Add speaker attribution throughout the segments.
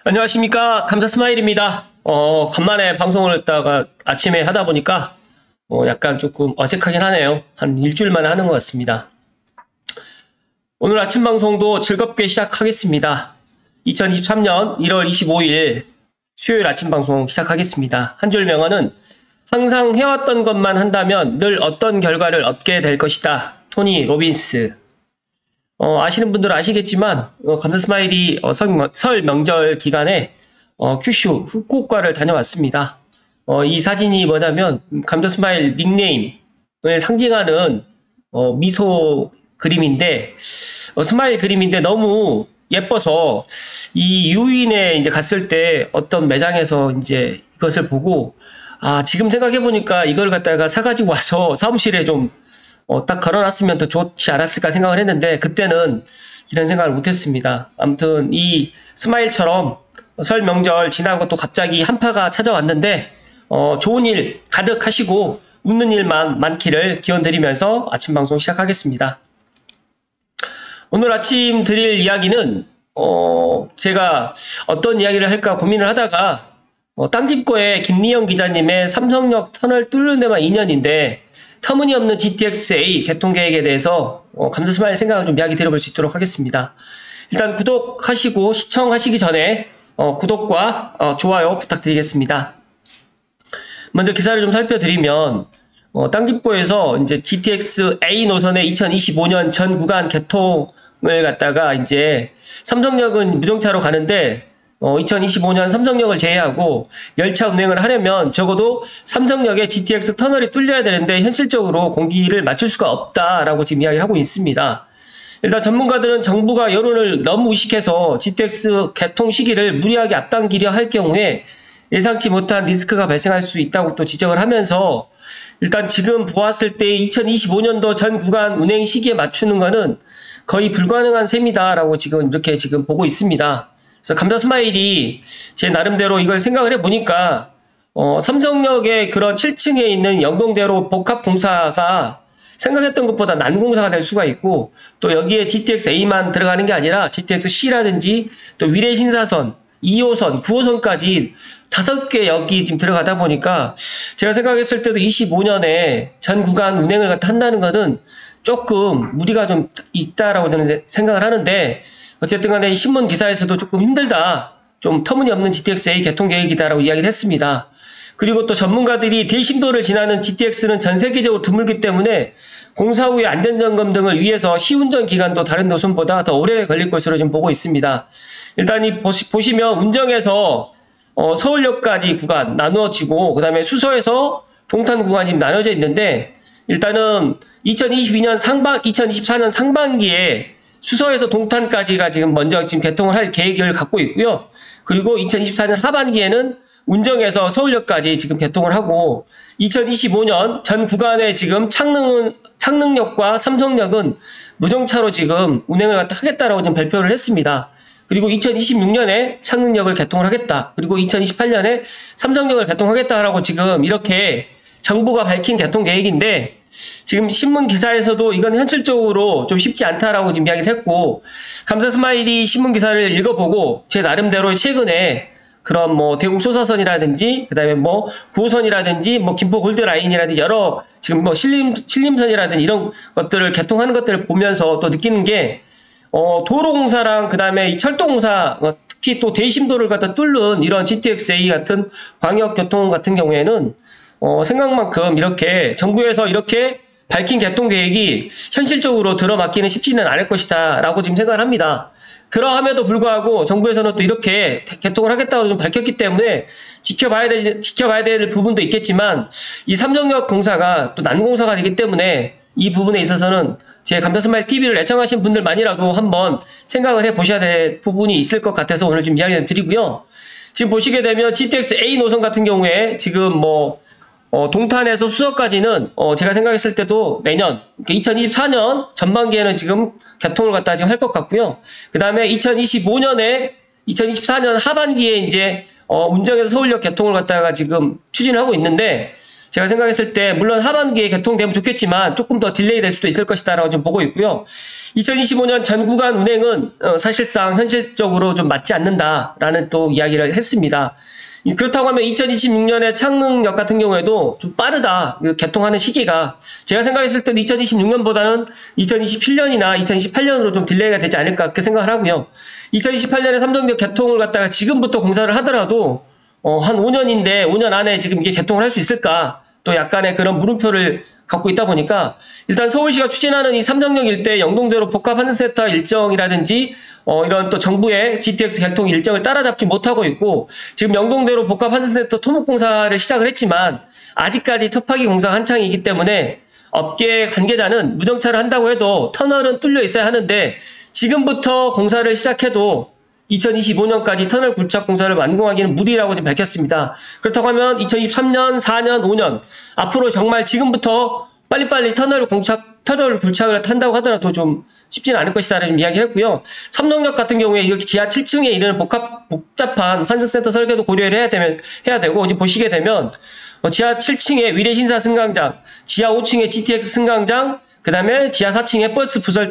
Speaker 1: 안녕하십니까. 감사 스마일입니다. 간만에 방송을 했다가 아침에 하다 보니까 약간 조금 어색하긴 하네요. 한 일주일 만에 하는 것 같습니다. 오늘 아침 방송도 즐겁게 시작하겠습니다. 2023년 1월 25일 수요일 아침 방송 시작하겠습니다. 한 줄 명언은 항상 해왔던 것만 한다면 늘 어떤 결과를 얻게 될 것이다. 토니 로빈스. 아시는 분들은 아시겠지만 감사 스마일이 설 명절 기간에 큐슈 후쿠오카를 다녀왔습니다. 이 사진이 뭐냐면 감사 스마일 닉네임을 상징하는 미소 그림인데 스마일 그림인데 너무 예뻐서 이 유인에 이제 갔을 때 어떤 매장에서 이제 이것을 보고 지금 생각해 보니까 이걸 갖다가 사가지고 와서 사무실에 좀 딱 걸어놨으면 더 좋지 않았을까 생각을 했는데 그때는 이런 생각을 못했습니다. 아무튼 이 스마일처럼 설 명절 지나고 또 갑자기 한파가 찾아왔는데 좋은 일 가득 하시고 웃는 일만 많기를 기원드리면서 아침 방송 시작하겠습니다. 오늘 아침 드릴 이야기는 제가 어떤 이야기를 할까 고민을 하다가 땅집고의 김리영 기자님의 삼성역 터널 뚫는 데만 2년인데 터무니없는 GTX-A 개통 계획에 대해서 감사 스마일 생각을 좀 이야기 드려볼 수 있도록 하겠습니다. 일단 구독하시고 시청하시기 전에 구독과 좋아요 부탁드리겠습니다. 먼저 기사를 좀 살펴드리면 땅집고에서 이제 GTX-A 노선의 2025년 전 구간 개통을 갖다가 이제 삼성역은 무정차로 가는데 2025년 삼성역을 제외하고 열차 운행을 하려면 적어도 삼성역에 GTX 터널이 뚫려야 되는데 현실적으로 공기를 맞출 수가 없다라고 지금 이야기를 하고 있습니다. 일단 전문가들은 정부가 여론을 너무 의식해서 GTX 개통 시기를 무리하게 앞당기려 할 경우에 예상치 못한 리스크가 발생할 수 있다고 또 지적을 하면서 일단 지금 보았을 때 2025년도 전 구간 운행 시기에 맞추는 것은 거의 불가능한 셈이다라고 지금 이렇게 지금 보고 있습니다. 그래서 감사 스마일이 제 나름대로 이걸 생각을 해보니까 삼성역의 그런 7층에 있는 영동대로 복합공사가 생각했던 것보다 난공사가 될 수가 있고 또 여기에 GTX-A만 들어가는 게 아니라 GTX-C라든지 또 위례신사선, 2호선, 9호선까지 5개 역이 지금 들어가다 보니까 제가 생각했을 때도 25년에 전 구간 운행을 한다는 것은 조금 무리가 좀 있다라고 저는 생각을 하는데 어쨌든 간에 신문 기사에서도 조금 힘들다. 좀 터무니없는 GTX-A 개통 계획이다라고 이야기를 했습니다. 그리고 또 전문가들이 대심도를 지나는 GTX는 전 세계적으로 드물기 때문에 공사 후의 안전점검 등을 위해서 시운전 기간도 다른 노선보다 더 오래 걸릴 것으로 지금 보고 있습니다. 일단 보시면 운정에서 서울역까지 구간 나누어지고 그 다음에 수서에서 동탄 구간이 지금 나눠져 있는데 일단은 2024년 상반기에 수서에서 동탄까지가 지금 먼저 지금 개통을 할 계획을 갖고 있고요. 그리고 2024년 하반기에는 운정에서 서울역까지 지금 개통을 하고 2025년 전 구간에 지금 창릉역과 삼성역은 무정차로 지금 운행을 하겠다라고 지금 발표를 했습니다. 그리고 2026년에 창릉역을 개통을 하겠다. 그리고 2028년에 삼성역을 개통하겠다라고 지금 이렇게 정부가 밝힌 개통 계획인데 지금 신문 기사에서도 이건 현실적으로 좀 쉽지 않다라고 지금 이야기를 했고 감사 스마일이 신문 기사를 읽어보고 제 나름대로 최근에 그런 뭐 대국 소사선이라든지 그다음에 뭐 9호선이라든지 뭐 김포 골드라인이라든지 여러 지금 뭐 신림선이라든지 이런 것들을 개통하는 것들을 보면서 또 느끼는 게 도로공사랑 그다음에 이 철도공사 특히 또 대심도를 갖다 뚫는 이런 GTX-A 같은 광역교통 같은 경우에는 생각만큼 이렇게 정부에서 이렇게 밝힌 개통 계획이 현실적으로 들어맞기는 쉽지는 않을 것이다 라고 지금 생각을 합니다. 그러함에도 불구하고 정부에서는 또 이렇게 개통을 하겠다고 좀 밝혔기 때문에 지켜봐야 될 부분도 있겠지만 이 삼성역 공사가 또 난공사가 되기 때문에 이 부분에 있어서는 제 감사 스마일 TV를 애청하신 분들만이라도 한번 생각을 해보셔야 될 부분이 있을 것 같아서 오늘 좀 이야기를 드리고요. 지금 보시게 되면 GTX-A 노선 같은 경우에 지금 동탄에서 수서까지는 제가 생각했을 때도 내년 2024년 전반기에는 지금 개통을 갖다 지금 할 것 같고요. 그 다음에 2024년 하반기에 이제 운정에서 서울역 개통을 갖다가 지금 추진을 하고 있는데 제가 생각했을 때 물론 하반기에 개통되면 좋겠지만 조금 더 딜레이 될 수도 있을 것이다라고 좀 보고 있고요. 2025년 전 구간 운행은 사실상 현실적으로 좀 맞지 않는다라는 또 이야기를 했습니다. 그렇다고 하면 2026년에 창릉역 같은 경우에도 좀 빠르다. 개통하는 시기가. 제가 생각했을 때는 2026년보다는 2027년이나 2028년으로 좀 딜레이가 되지 않을까 그렇게 생각을 하고요. 2028년에 삼성역 개통을 갖다가 지금부터 공사를 하더라도 한 5년인데 5년 안에 지금 이게 개통을 할 수 있을까? 또 약간의 그런 물음표를 갖고 있다 보니까 일단 서울시가 추진하는 이 삼성역 일대 영동대로 복합환승센터 일정이라든지 이런 또 정부의 GTX 개통 일정을 따라잡지 못하고 있고 지금 영동대로 복합환승센터 토목공사를 시작을 했지만 아직까지 터파기 공사가 한창이기 때문에 업계 관계자는 무정차를 한다고 해도 터널은 뚫려 있어야 하는데 지금부터 공사를 시작해도 2025년까지 터널 굴착 공사를 완공하기는 무리라고 좀 밝혔습니다. 그렇다고 하면 2023년, 4년, 5년 앞으로 정말 지금부터 빨리빨리 터널 굴착을 한다고 하더라도 좀 쉽지는 않을 것이다라는 좀 이야기를 했고요. 삼성역 같은 경우에 이렇게 지하 7층에 이르는 복잡한 환승센터 설계도 고려를 해야 되고 지금 보시게 되면 지하 7층에 위례신사 승강장, 지하 5층에 GTX 승강장, 그 다음에 지하 4층에 버스 부설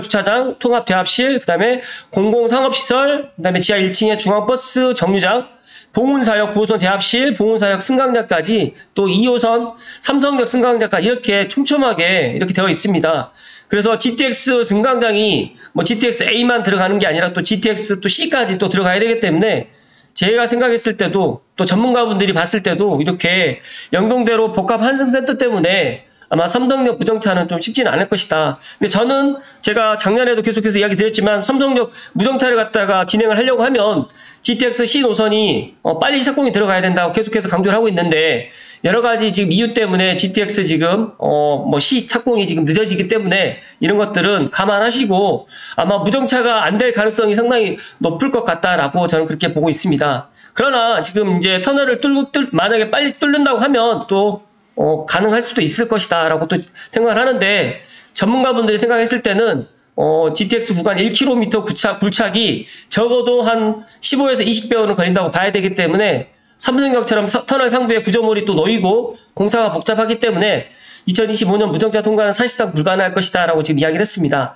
Speaker 1: 주차장, 통합대합실, 그 다음에 공공상업시설, 그 다음에 지하 1층에 중앙버스 정류장, 봉은사역 9호선 대합실, 봉은사역 승강장까지 또 2호선 삼성역 승강장까지 이렇게 촘촘하게 이렇게 되어 있습니다. 그래서 GTX 승강장이 뭐 GTX A만 들어가는 게 아니라 또 GTX 또 C까지 또 들어가야 되기 때문에 제가 생각했을 때도 또 전문가분들이 봤을 때도 이렇게 영동대로 복합 환승센터 때문에 아마 삼성역 무정차는 좀 쉽지는 않을 것이다. 근데 저는 제가 작년에도 계속해서 이야기 드렸지만 삼성역 무정차를 갖다가 진행을 하려고 하면 GTX C 노선이 빨리 시작공이 들어가야 된다고 계속해서 강조를 하고 있는데 여러 가지 지금 이유 때문에 GTX 지금 뭐 C 착공이 지금 늦어지기 때문에 이런 것들은 감안하시고 아마 무정차가 안 될 가능성이 상당히 높을 것 같다라고 저는 그렇게 보고 있습니다. 그러나 지금 이제 터널을 만약에 빨리 뚫는다고 하면 또 가능할 수도 있을 것이다 라고 또 생각을 하는데 전문가분들이 생각했을 때는 GTX 구간 1km 굴착이 적어도 한 15에서 20배원은 걸린다고 봐야 되기 때문에 삼성역처럼 터널 상부에 구조물이 또 놓이고 공사가 복잡하기 때문에 2025년 무정차 통과는 사실상 불가능할 것이다 라고 지금 이야기를 했습니다.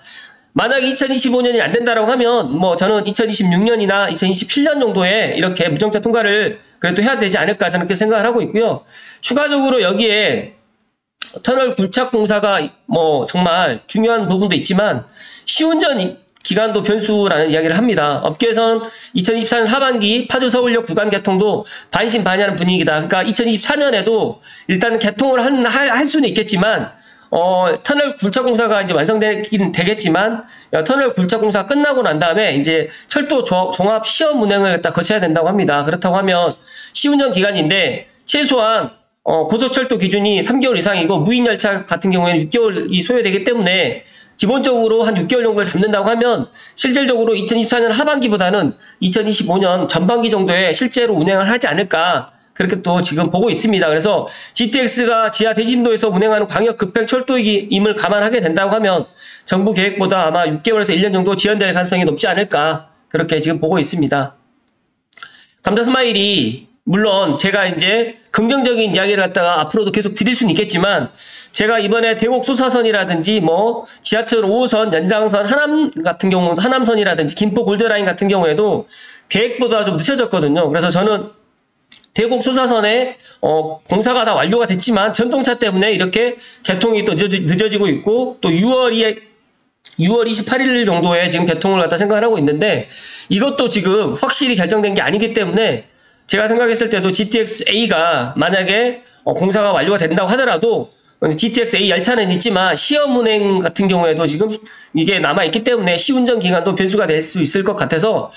Speaker 1: 만약에 2025년이 안 된다라고 하면 뭐 저는 2026년이나 2027년 정도에 이렇게 무정차 통과를 그래도 해야 되지 않을까 저는 그렇게 생각을 하고 있고요. 추가적으로 여기에 터널 굴착 공사가 뭐 정말 중요한 부분도 있지만 시운전 기간도 변수라는 이야기를 합니다. 업계에선 2024년 하반기 파주 서울역 구간 개통도 반신반의하는 분위기다. 그러니까 2024년에도 일단 개통을 할 수는 있겠지만 터널 굴착 공사가 이제 완성되긴 되겠지만, 터널 굴착 공사가 끝나고 난 다음에 이제 철도 종합 시험 운행을 갖다 거쳐야 된다고 합니다. 그렇다고 하면 시운전 기간인데, 최소한, 고속철도 기준이 3개월 이상이고, 무인열차 같은 경우에는 6개월이 소요되기 때문에, 기본적으로 한 6개월 정도를 잡는다고 하면, 실질적으로 2024년 하반기보다는 2025년 전반기 정도에 실제로 운행을 하지 않을까, 그렇게 또 지금 보고 있습니다. 그래서 GTX가 지하 대심도에서 운행하는 광역 급행 철도임을 감안하게 된다고 하면 정부 계획보다 아마 6개월에서 1년 정도 지연될 가능성이 높지 않을까 그렇게 지금 보고 있습니다. 감자 스마일이 물론 제가 이제 긍정적인 이야기를 갖다가 앞으로도 계속 드릴 수는 있겠지만 제가 이번에 대곡 소사선이라든지 뭐 지하철 5호선 연장선 하남선이라든지 김포 골드라인 같은 경우에도 계획보다 좀 늦춰졌거든요. 그래서 저는 대곡 소사선에 공사가 다 완료가 됐지만 전동차 때문에 이렇게 개통이 또 늦어지고 있고 또 6월 28일 정도에 지금 개통을 갖다 생각을 하고 있는데 이것도 지금 확실히 결정된 게 아니기 때문에 제가 생각했을 때도 GTX A가 만약에 공사가 완료가 된다고 하더라도 GTX A 열차는 있지만 시험 운행 같은 경우에도 지금 이게 남아있기 때문에 시운전 기간도 변수가 될 수 있을 것 같아서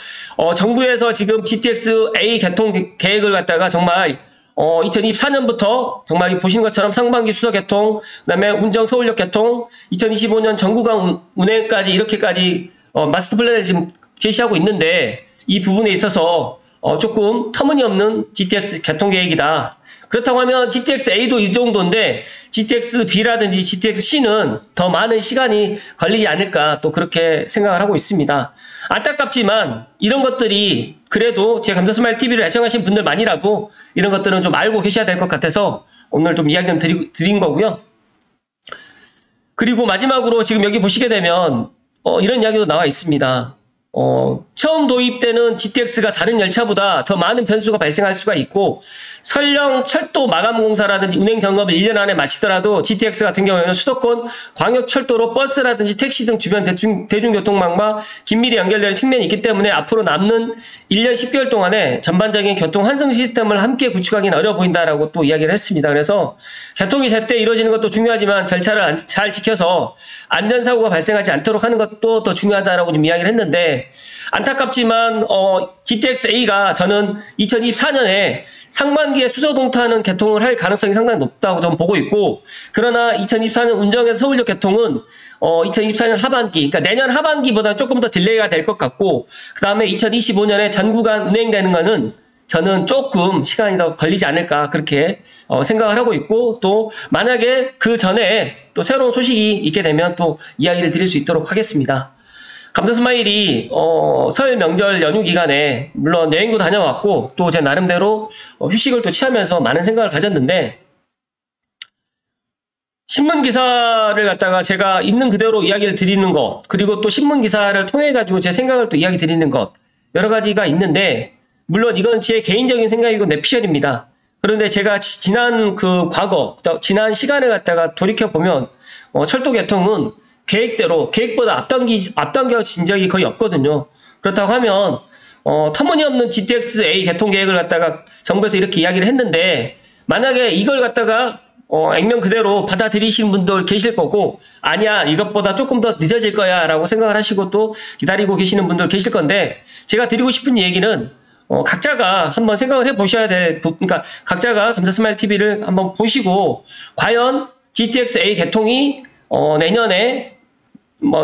Speaker 1: 정부에서 지금 GTX A 개통 계획을 갖다가 정말 2024년부터 정말 보시는 것처럼 상반기 수서 개통, 그다음에 운정 서울역 개통, 2025년 전구간 운행까지 이렇게까지 마스터 플랜을 지금 제시하고 있는데 이 부분에 있어서 조금 터무니없는 GTX 개통 계획이다. 그렇다고 하면 GTX A도 이 정도인데 GTX B라든지 GTX C는 더 많은 시간이 걸리지 않을까 또 그렇게 생각을 하고 있습니다. 안타깝지만 이런 것들이 그래도 제 감자스마일 TV를 애청하신 분들만이라도 이런 것들은 좀 알고 계셔야 될 것 같아서 오늘 좀 이야기 좀 드린 거고요. 그리고 마지막으로 지금 여기 보시게 되면 이런 이야기도 나와 있습니다. 처음 도입되는 GTX가 다른 열차보다 더 많은 변수가 발생할 수가 있고, 설령 철도 마감 공사라든지 운행 점검을 1년 안에 마치더라도 GTX 같은 경우에는 수도권 광역철도로 버스라든지 택시 등 주변 대중교통망과 긴밀히 연결되는 측면이 있기 때문에 앞으로 남는 1년 10개월 동안에 전반적인 교통 환승 시스템을 함께 구축하기는 어려워 보인다라고 또 이야기를 했습니다. 그래서 교통이 제때 이루어지는 것도 중요하지만 절차를 잘 지켜서 안전사고가 발생하지 않도록 하는 것도 더 중요하다라고 좀 이야기를 했는데, 안타깝지만 GTX-A가 저는 2024년에 상반기에 수소동탄은 개통을 할 가능성이 상당히 높다고 저는 보고 있고, 그러나 2024년 운정에서 서울역 개통은 2024년 하반기, 그러니까 내년 하반기보다 조금 더 딜레이가 될 것 같고, 그 다음에 2025년에 전 구간 운행되는 거는 저는 조금 시간이 더 걸리지 않을까 그렇게 생각을 하고 있고, 또 만약에 그 전에 또 새로운 소식이 있게 되면 또 이야기를 드릴 수 있도록 하겠습니다. 감사스마일이 설 명절 연휴 기간에 물론 여행도 다녀왔고 또 제 나름대로 휴식을 또 취하면서 많은 생각을 가졌는데, 신문 기사를 갖다가 제가 있는 그대로 이야기를 드리는 것, 그리고 또 신문 기사를 통해 가지고 제 생각을 또 이야기 드리는 것, 여러 가지가 있는데, 물론 이건 제 개인적인 생각이고 내 피셜입니다. 그런데 제가 지난 그 과거, 지난 시간을 갖다가 돌이켜 보면 철도 개통은 계획보다 앞당겨진 적이 거의 없거든요. 그렇다고 하면 터무니없는 GTX-A 개통 계획을 갖다가 정부에서 이렇게 이야기를 했는데, 만약에 이걸 갖다가 액면 그대로 받아들이시는 분들 계실 거고, 아니야 이것보다 조금 더 늦어질 거야 라고 생각을 하시고 또 기다리고 계시는 분들 계실 건데, 제가 드리고 싶은 얘기는 각자가 한번 생각을 해보셔야 될, 그러니까 각자가 감사스마일TV를 한번 보시고, 과연 GTX-A 개통이 내년에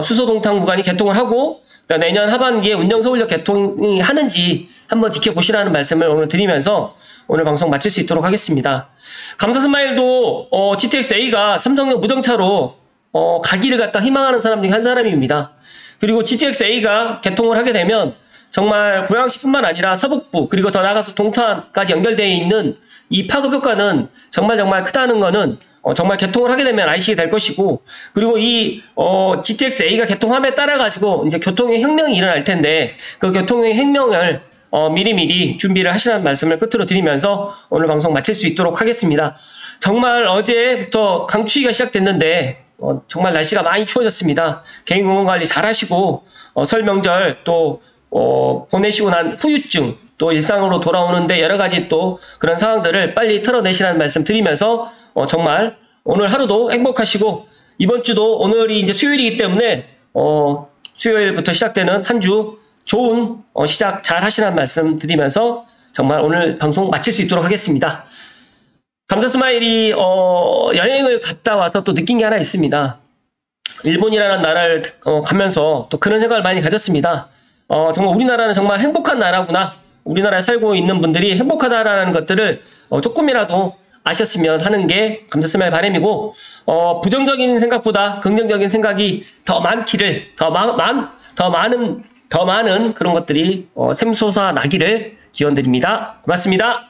Speaker 1: 수소동탄 구간이 개통을 하고, 그러니까 내년 하반기에 운정서울역 개통이 하는지 한번 지켜보시라는 말씀을 오늘 드리면서 오늘 방송 마칠 수 있도록 하겠습니다. 감사스마일도 GTX-A가 삼성역 무정차로 가기를 갖다 희망하는 사람 중에 한 사람입니다. 그리고 GTX-A가 개통을 하게 되면 정말 고양시뿐만 아니라 서북부, 그리고 더 나아가서 동탄까지 연결되어 있는 이 파급 효과는 정말 크다는 거는 정말 개통을 하게 되면 아시게 될 것이고, 그리고 이 GTX-A가 개통함에 따라 가지고 이제 교통의 혁명이 일어날 텐데, 그 교통의 혁명을 미리미리 준비를 하시라는 말씀을 끝으로 드리면서 오늘 방송 마칠 수 있도록 하겠습니다. 정말 어제부터 강추위가 시작됐는데 정말 날씨가 많이 추워졌습니다. 개인건강관리 잘 하시고 설 명절 또 보내시고 난 후유증, 또 일상으로 돌아오는데 여러 가지 또 그런 상황들을 빨리 털어내시라는 말씀 드리면서 정말 오늘 하루도 행복하시고, 이번 주도 오늘이 이제 수요일이기 때문에 수요일부터 시작되는 한 주 좋은 시작 잘 하시라는 말씀 드리면서 정말 오늘 방송 마칠 수 있도록 하겠습니다. 감사스마일이 여행을 갔다 와서 또 느낀 게 하나 있습니다. 일본이라는 나라를 가면서 또 그런 생각을 많이 가졌습니다. 정말 우리나라는 정말 행복한 나라구나, 우리나라에 살고 있는 분들이 행복하다라는 것들을 조금이라도 아셨으면 하는 게 감사스마일 바람이고, 부정적인 생각보다 긍정적인 생각이 더 많기를, 더 많은 그런 것들이 샘솟아 나기를 기원드립니다. 고맙습니다.